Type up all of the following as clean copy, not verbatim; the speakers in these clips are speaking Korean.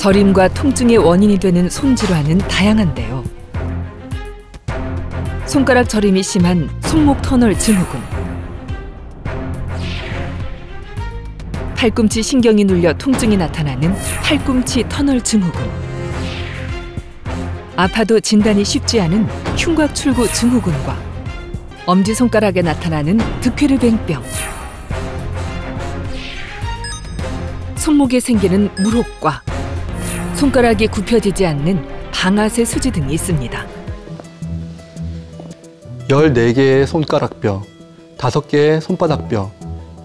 저림과 통증의 원인이 되는 손질환은 다양한데요. 손가락 저림이 심한 손목 터널 증후군, 팔꿈치 신경이 눌려 통증이 나타나는 팔꿈치 터널 증후군, 아파도 진단이 쉽지 않은 흉곽 출구 증후군과 엄지손가락에 나타나는 득회르뱅병, 손목에 생기는 물혹과 손가락이 굽혀지지 않는 방아쇠 수지 등이 있습니다. 14개의 손가락뼈, 5개의 손바닥뼈,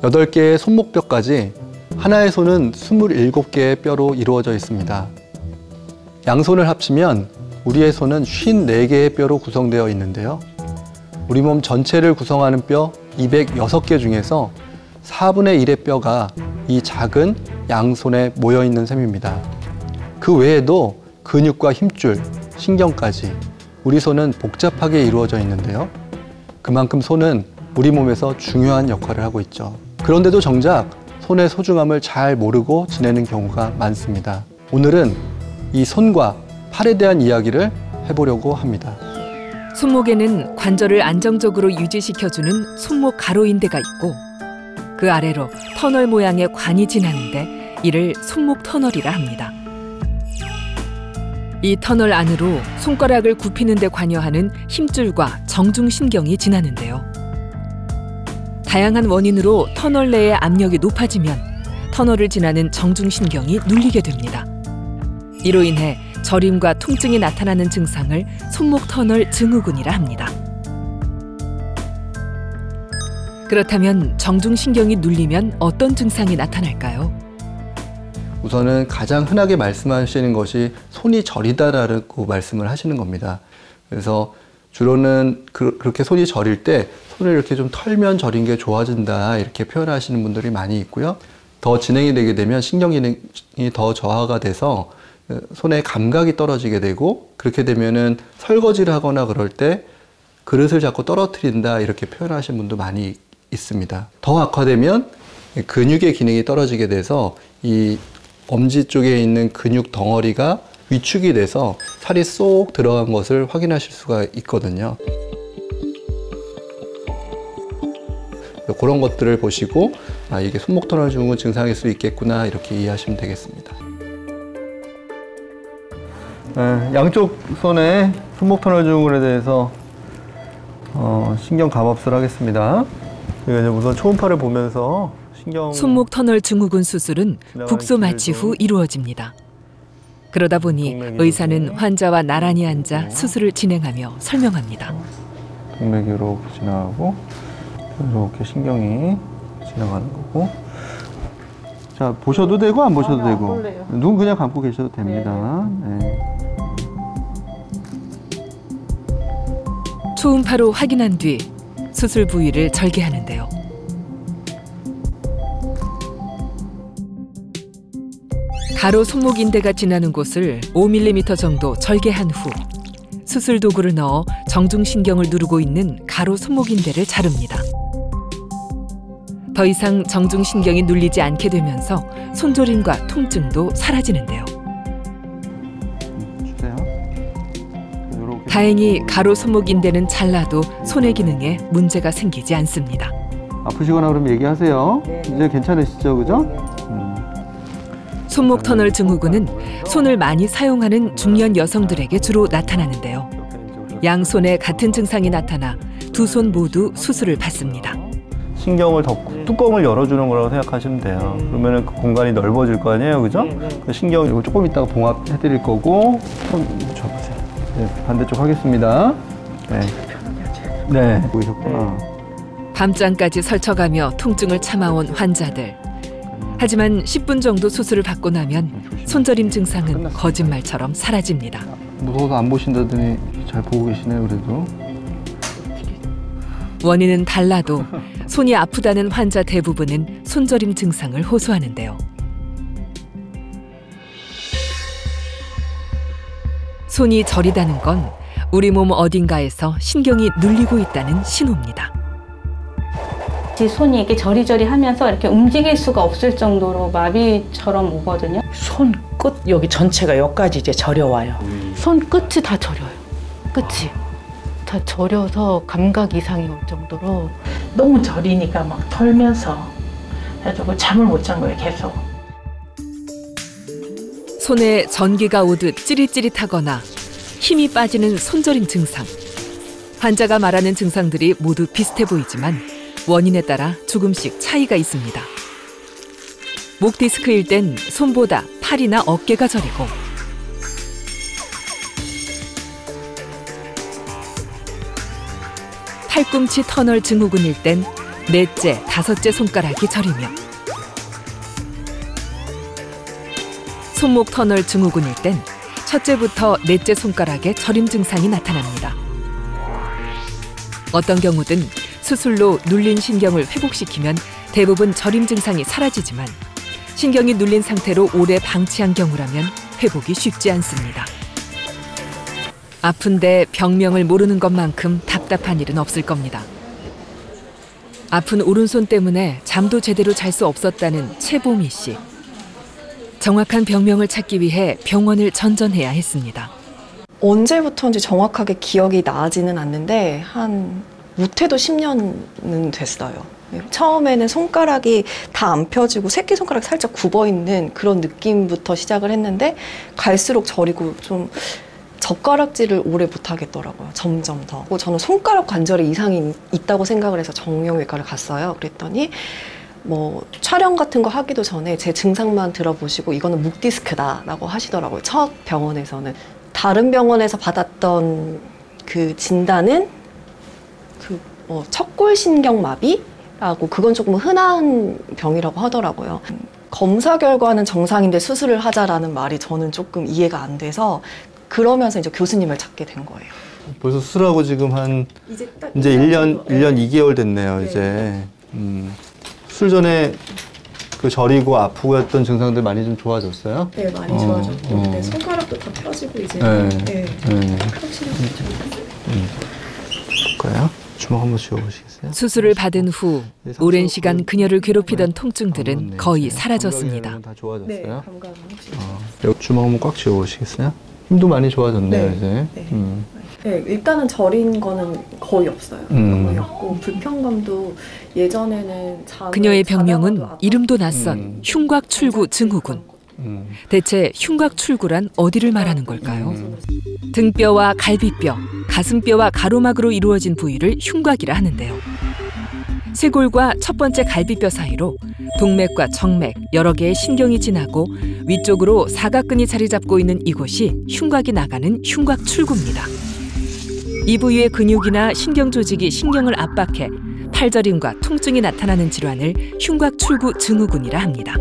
8개의 손목뼈까지 하나의 손은 27개의 뼈로 이루어져 있습니다. 양손을 합치면 우리의 손은 54개의 뼈로 구성되어 있는데요. 우리 몸 전체를 구성하는 뼈 206개 중에서 4분의 1의 뼈가 이 작은 양손에 모여 있는 셈입니다. 그 외에도 근육과 힘줄, 신경까지 우리 손은 복잡하게 이루어져 있는데요. 그만큼 손은 우리 몸에서 중요한 역할을 하고 있죠. 그런데도 정작 손의 소중함을 잘 모르고 지내는 경우가 많습니다. 오늘은 이 손과 팔에 대한 이야기를 해보려고 합니다. 손목에는 관절을 안정적으로 유지시켜주는 손목 가로인대가 있고 그 아래로 터널 모양의 관이 지나는데 이를 손목 터널이라 합니다. 이 터널 안으로 손가락을 굽히는 데 관여하는 힘줄과 정중신경이 지나는데요. 다양한 원인으로 터널 내의 압력이 높아지면 터널을 지나는 정중신경이 눌리게 됩니다. 이로 인해 저림과 통증이 나타나는 증상을 손목 터널 증후군이라 합니다. 그렇다면 정중신경이 눌리면 어떤 증상이 나타날까요? 우선은 가장 흔하게 말씀하시는 것이 손이 저리다라고 말씀을 하시는 겁니다. 그래서 주로는 그렇게 손이 저릴 때 손을 이렇게 좀 털면 저린 게 좋아진다 이렇게 표현하시는 분들이 많이 있고요. 더 진행이 되게 되면 신경기능이 더 저하가 돼서 손의 감각이 떨어지게 되고 그렇게 되면은 설거지를 하거나 그럴 때 그릇을 자꾸 떨어뜨린다 이렇게 표현하시는 분도 많이 있습니다. 더 악화되면 근육의 기능이 떨어지게 돼서 이 엄지 쪽에 있는 근육 덩어리가 위축이 돼서 살이 쏙 들어간 것을 확인하실 수가 있거든요. 그런 것들을 보시고 이게 손목 터널 증후군 증상일 수 있겠구나 이렇게 이해하시면 되겠습니다. 네, 양쪽 손의 손목 터널 증후군에 대해서 신경 감압술 하겠습니다. 저희가 이제 우선 초음파를 보면서 손목 터널 증후군 수술은 국소 마취 후 이루어집니다. 그러다 보니 의사는 환자와 나란히 앉아 수술을 진행하며 설명합니다. 동맥이 이렇게 지나가고 이렇게 신경이 지나가는 거고. 자, 보셔도 되고 안 보셔도 되고 눈 그냥 감고 계셔도 됩니다. 네. 초음파로 확인한 뒤 수술 부위를 절개하는데요. 가로 손목인대가 지나는 곳을 5mm 정도 절개한 후 수술 도구를 넣어 정중신경을 누르고 있는 가로 손목인대를 자릅니다. 더 이상 정중신경이 눌리지 않게 되면서 손저림과 통증도 사라지는데요. 다행히 가로 손목인대는 잘라도 손의 기능에 문제가 생기지 않습니다. 아프시거나 그러면 얘기하세요. 이제 괜찮으시죠, 그죠? 손목 터널 증후군은 손을 많이 사용하는 중년 여성들에게 주로 나타나는데요. 양손에 같은 증상이 나타나 두 손 모두 수술을 받습니다. 신경을 뚜껑을 열어주는 거라고 생각하시면 돼요. 그러면 그 공간이 넓어질 거 아니에요, 그죠? 그 신경 이거 조금 이따가 봉합해드릴 거고 손 줘보세요. 네, 반대쪽 하겠습니다. 네, 네, 보이셨구나. 밤잠까지 설쳐가며 통증을 참아온 환자들. 하지만 10분 정도 수술을 받고 나면 손저림 증상은 거짓말처럼 사라집니다. 무서워서 안 보신다더니 잘 보고 계시네요, 그래도. 원인은 달라도 손이 아프다는 환자 대부분은 손저림 증상을 호소하는데요. 손이 저리다는 건 우리 몸 어딘가에서 신경이 눌리고 있다는 신호입니다. 손이 이렇게 저리저리하면서 이렇게 움직일 수가 없을 정도로 마비처럼 오거든요. 손끝 여기 전체가 여기까지 이제 저려와요. 손 끝이 다 저려요. 끝이 다 저려서 감각 이상이 올 정도로. 너무 저리니까 막 털면서 해가지고 잠을 못 잔 거예요, 계속. 손에 전기가 오듯 찌릿찌릿하거나 힘이 빠지는 손저림 증상. 환자가 말하는 증상들이 모두 비슷해 보이지만 원인에 따라 조금씩 차이가 있습니다. 목 디스크일 땐 손보다 팔이나 어깨가 저리고, 팔꿈치 터널 증후군일 땐 넷째, 다섯째 손가락이 저리며, 손목 터널 증후군일 땐 첫째부터 넷째 손가락에 저림 증상이 나타납니다. 어떤 경우든 수술로 눌린 신경을 회복시키면 대부분 저림 증상이 사라지지만 신경이 눌린 상태로 오래 방치한 경우라면 회복이 쉽지 않습니다. 아픈데 병명을 모르는 것만큼 답답한 일은 없을 겁니다. 아픈 오른손 때문에 잠도 제대로 잘 수 없었다는 최보미 씨. 정확한 병명을 찾기 위해 병원을 전전해야 했습니다. 언제부터인지 정확하게 기억이 나지는 않는데 못해도 10년은 됐어요. 처음에는 손가락이 다 안 펴지고 새끼손가락이 살짝 굽어있는 그런 느낌부터 시작을 했는데 갈수록 저리고 좀 젓가락질을 오래 못하겠더라고요. 점점 더. 저는 손가락 관절에 이상이 있다고 생각을 해서 정형외과를 갔어요. 그랬더니 촬영 같은 거 하기도 전에 제 증상만 들어보시고 이거는 목 디스크다라고 하시더라고요. 첫 병원에서는. 다른 병원에서 받았던 그 진단은 척골신경마비라고, 그건 조금 흔한 병이라고 하더라고요. 검사 결과는 정상인데 수술을 하자라는 말이 저는 조금 이해가 안 돼서 그러면서 이제 교수님을 찾게 된 거예요. 벌써 수술하고 지금 이제 1년 2개월 됐네요. 네. 이제 수술 전에 그 저리고 아프고 했던 증상들 많이 좀 좋아졌어요? 네, 많이 좋아졌고. 네, 손가락도 다 펴지고 이제. 확실히 볼까요? 주먹 한번 쥐어보시겠어요? 수술을 받은 후 오랜 시간 그녀를 괴롭히던 통증들은 거의 사라졌습니다. 다 좋아졌어요? 네, 감각은 혹시. 여기 주먹 한번 꽉 쥐어보시겠어요? 힘도 많이 좋아졌네요, 이제. 네, 일단은 저린 거는 거의 없어요. 거의 없고 불편감도 예전에는 그녀의 병명은 이름도 낯선 흉곽출구 증후군. 대체 흉곽출구란 어디를 말하는 걸까요? 등뼈와 갈비뼈, 가슴뼈와 가로막으로 이루어진 부위를 흉곽이라 하는데요. 쇄골과 첫 번째 갈비뼈 사이로 동맥과 정맥, 여러 개의 신경이 지나고 위쪽으로 사각근이 자리 잡고 있는 이곳이 흉곽이 나가는 흉곽출구입니다. 이 부위의 근육이나 신경 조직이 신경을 압박해 팔저림과 통증이 나타나는 질환을 흉곽출구 증후군이라 합니다.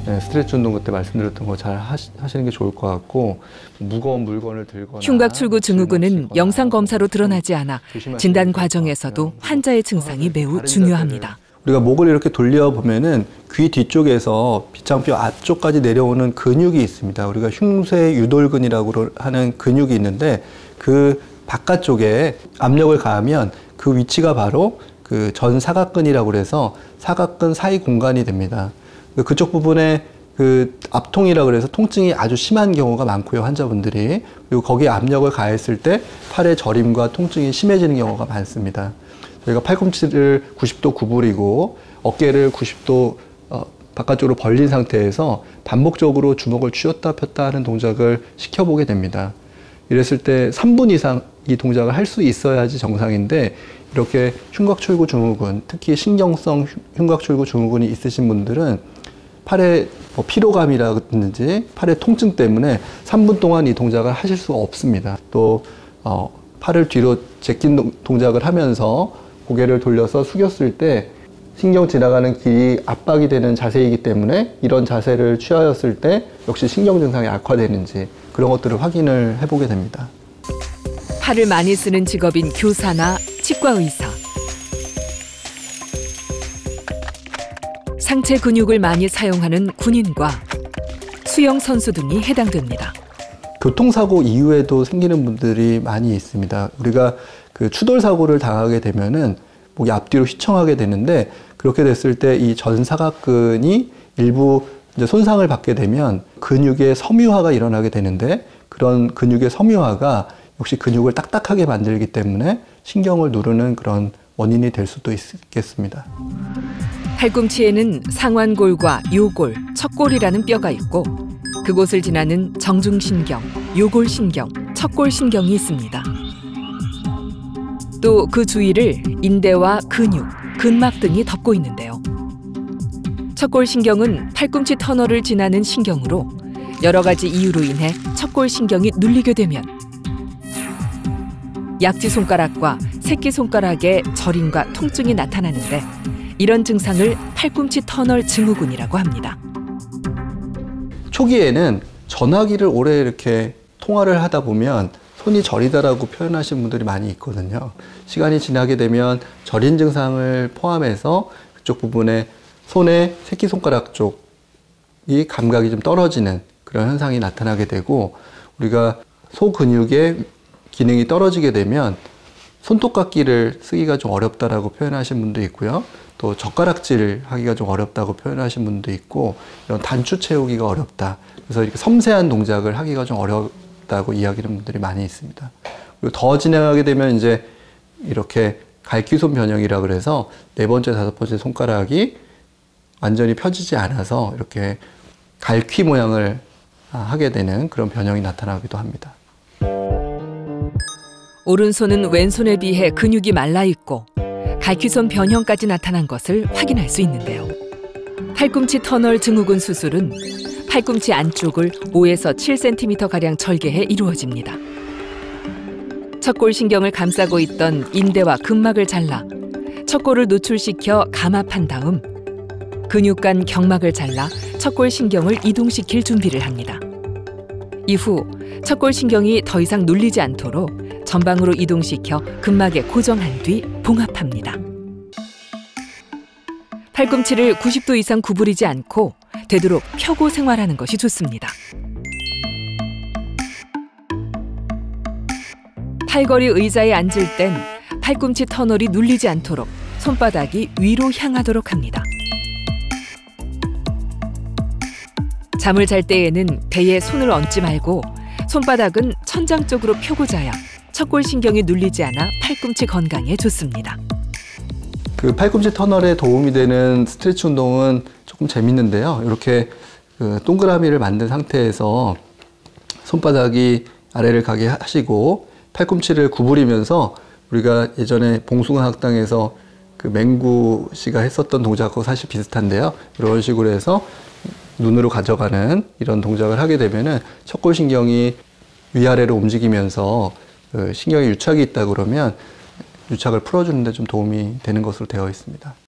네, 스트레치 운동 그때 말씀드렸던 거 잘 하시는 게 좋을 것 같고, 무거운 물건을 들거나 흉곽출구 증후군은 영상 검사로 드러나지 않아 진단 과정에서도 환자의 증상이 매우 중요합니다. 우리가 목을 이렇게 돌려보면은 귀 뒤쪽에서 비창뼈 앞쪽까지 내려오는 근육이 있습니다. 우리가 흉쇄 유돌근이라고 하는 근육이 있는데 그 바깥쪽에 압력을 가하면 그 위치가 바로 그 전 사각근이라고 해서 사각근 사이 공간이 됩니다. 그쪽 부분에 그 압통이라고 해서 통증이 아주 심한 경우가 많고요, 환자분들이. 그리고 거기에 압력을 가했을 때 팔의 저림과 통증이 심해지는 경우가 많습니다. 저희가 팔꿈치를 90도 구부리고 어깨를 90도 바깥쪽으로 벌린 상태에서 반복적으로 주먹을 쥐었다 폈다 하는 동작을 시켜보게 됩니다. 이랬을 때 3분 이상 이 동작을 할 수 있어야지 정상인데, 이렇게 흉곽출구 증후군, 특히 신경성 흉곽출구 증후군이 있으신 분들은 팔에 피로감이라든지 팔의 통증 때문에 3분 동안 이 동작을 하실 수가 없습니다. 또 팔을 뒤로 제낀 동작을 하면서 고개를 돌려서 숙였을 때 신경 지나가는 길이 압박이 되는 자세이기 때문에 이런 자세를 취하였을 때 역시 신경 증상이 악화되는지 그런 것들을 확인을 해보게 됩니다. 팔을 많이 쓰는 직업인 교사나 치과 의사, 상체 근육을 많이 사용하는 군인과 수영 선수 등이 해당됩니다. 교통사고 이후에도 생기는 분들이 많이 있습니다. 우리가 그 추돌 사고를 당하게 되면은 목이 앞뒤로 휘청하게 되는데 그렇게 됐을 때 이 전사각근이 일부 이제 손상을 받게 되면 근육의 섬유화가 일어나게 되는데 그런 근육의 섬유화가 역시 근육을 딱딱하게 만들기 때문에 신경을 누르는 그런 원인이 될 수도 있겠습니다. 팔꿈치에는 상완골과 요골, 척골이라는 뼈가 있고 그곳을 지나는 정중신경, 요골신경, 척골신경이 있습니다. 또 그 주위를 인대와 근육, 근막 등이 덮고 있는데요. 척골신경은 팔꿈치 터널을 지나는 신경으로 여러 가지 이유로 인해 척골신경이 눌리게 되면 약지손가락과 새끼손가락에 저림과 통증이 나타나는데 이런 증상을 팔꿈치 터널 증후군이라고 합니다. 초기에는 전화기를 오래 이렇게 통화를 하다 보면 손이 저리다라고 표현하시는 분들이 많이 있거든요. 시간이 지나게 되면 저린 증상을 포함해서 그쪽 부분에 손의 새끼손가락 쪽이 감각이 좀 떨어지는 그런 현상이 나타나게 되고 우리가 소근육의 기능이 떨어지게 되면 손톱깎이를 쓰기가 좀 어렵다라고 표현하신 분도 있고요. 또 젓가락질을 하기가 좀 어렵다고 표현하신 분도 있고 이런 단추 채우기가 어렵다. 그래서 이렇게 섬세한 동작을 하기가 좀 어렵다고 이야기하는 분들이 많이 있습니다. 그리고 더 진행하게 되면 이제 이렇게 갈퀴손 변형이라 그래서 4번째, 5번째 손가락이 완전히 펴지지 않아서 이렇게 갈퀴 모양을 하게 되는 그런 변형이 나타나기도 합니다. 오른손은 왼손에 비해 근육이 말라있고 갈퀴손 변형까지 나타난 것을 확인할 수 있는데요. 팔꿈치 터널 증후군 수술은 팔꿈치 안쪽을 5에서 7cm가량 절개해 이루어집니다. 척골신경을 감싸고 있던 인대와 근막을 잘라 척골을 노출시켜 감압한 다음 근육 간 경막을 잘라 척골신경을 이동시킬 준비를 합니다. 이후 척골신경이 더 이상 눌리지 않도록 전방으로 이동시켜 근막에 고정한 뒤 봉합합니다. 팔꿈치를 90도 이상 구부리지 않고 되도록 펴고 생활하는 것이 좋습니다. 팔걸이 의자에 앉을 땐 팔꿈치 터널이 눌리지 않도록 손바닥이 위로 향하도록 합니다. 잠을 잘 때에는 배에 손을 얹지 말고 손바닥은 천장 쪽으로 펴고 자야 척골신경이 눌리지 않아 팔꿈치 건강에 좋습니다. 그 팔꿈치 터널에 도움이 되는 스트레치 운동은 조금 재밌는데요. 이렇게 그 동그라미를 만든 상태에서 손바닥이 아래를 가게 하시고 팔꿈치를 구부리면서 우리가 예전에 봉숭아 학당에서 그 맹구 씨가 했었던 동작하고 사실 비슷한데요. 이런 식으로 해서 눈으로 가져가는 이런 동작을 하게 되면은 척골신경이 위아래로 움직이면서 그 신경에 유착이 있다 그러면 유착을 풀어주는 데 좀 도움이 되는 것으로 되어 있습니다.